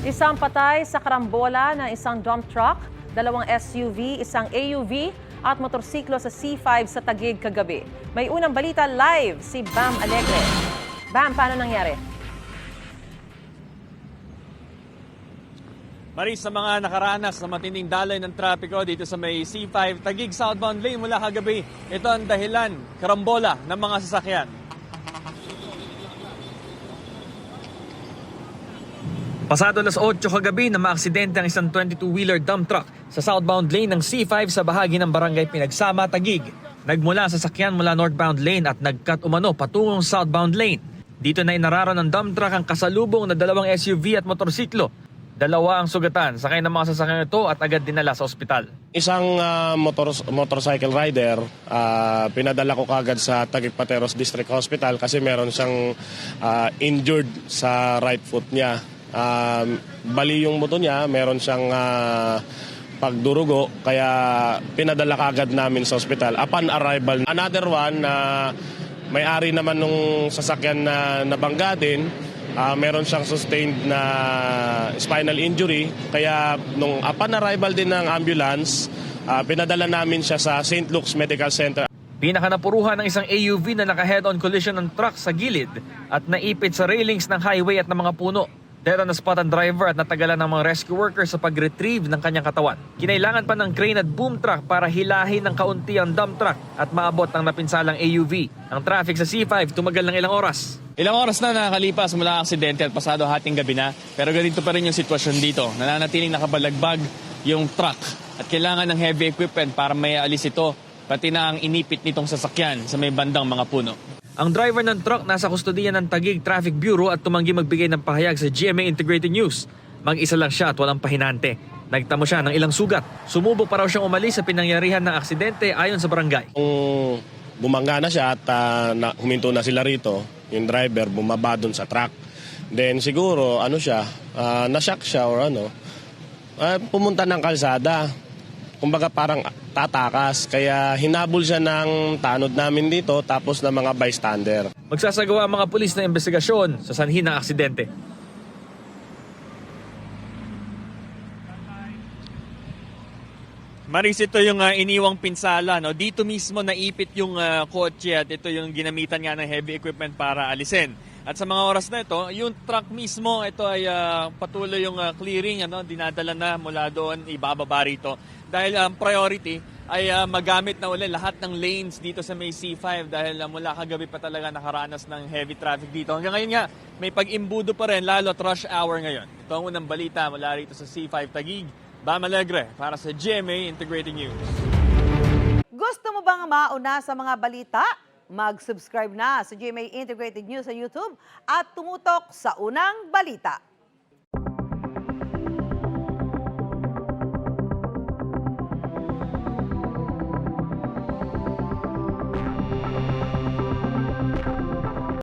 Isang patay sa karambola ng isang dump truck, dalawang SUV, isang AUV at motorsiklo sa C5 sa Taguig kagabi. May unang balita live si Bam Alegre. Bam, paano nangyari? Maris, sa mga nakaranas na matinding daloy ng trapiko dito sa may C5 Taguig southbound lane mula kagabi, ito ang dahilan, karambola ng mga sasakyan. Pasado alas 8 kagabi na maaksidente ang isang 22-wheeler dump truck sa southbound lane ng C5 sa bahagi ng barangay Pinagsama, Taguig. Nagmula sa sakyan mula northbound lane at nagkat umano patungong southbound lane. Dito na inararo ng dump truck ang kasalubong na dalawang SUV at motorsiklo. Dalawa ang sugatan, sakay ng mga sasakyan ito at agad dinala sa ospital. Isang motorcycle rider, pinadala ko kagad sa Taguig Pateros District Hospital kasi meron siyang injured sa right foot niya. Bali yung buto niya, meron siyang pagdurugo, kaya pinadala kagad namin sa ospital. Upon arrival, another one na may-ari naman nung sasakyan na nabangga din, meron siyang sustained na spinal injury, kaya nung upon arrival din ng ambulance, pinadala namin siya sa St. Luke's Medical Center. Pinakanapuruhan ng isang AUV na naka-head-on collision ng truck sa gilid at naipit sa railings ng highway at ng mga puno. Dead on the spot ang driver at natagalan ng mga rescue workers sa pag-retrieve ng kanyang katawan. Kinailangan pa ng crane at boom truck para hilahin ng kaunti ang dump truck at maabot ang napinsalang AUV. Ang traffic sa C5 tumagal ng ilang oras. Ilang oras na nakakalipas mula ang aksidente at pasado hating gabi na, pero ganito pa rin yung sitwasyon dito. Nananatiling nakabalagbag yung truck at kailangan ng heavy equipment para may alis ito, pati na ang inipit nitong sasakyan sa may bandang mga puno. Ang driver ng truck nasa kustodiya ng Taguig Traffic Bureau at tumanggi magbigay ng pahayag sa GMA Integrated News. Mag-isa lang siya at walang pahinante. Nagtamo siya ng ilang sugat. Sumubok pa raw siyang umalis sa pinangyarihan ng aksidente ayon sa barangay. Kung bumangga na siya at huminto na sila rito, yung driver bumaba dun sa truck. Then siguro na-shock siya or pumunta ng kalsada. Kumbaga parang tatakas, kaya hinabol siya ng tanod namin dito tapos ng mga bystander. Magsasagawa ang mga pulis na investigasyon sa sanhi ng aksidente. Maris, ito yung iniwang pinsala. No? Dito mismo naipit yung kotse at ito yung ginamitan nga ng heavy equipment para alisin. At sa mga oras na ito, yung truck mismo, ito ay patuloy yung clearing, dinadala na mula doon, ibababa rito. Dahil ang priority ay magamit na ulit lahat ng lanes dito sa may C5 dahil mula kagabi pa talaga nakaranas ng heavy traffic dito. Hanggang ngayon nga, may pag-imbudo pa rin lalo at rush hour ngayon. Ito ang unang balita mula rito sa C5 Taguig. Bam Alegre para sa GMA Integrated News. Gusto mo bang mauna sa mga balita? Mag-subscribe na sa GMA Integrated News sa YouTube at tumutok sa unang balita.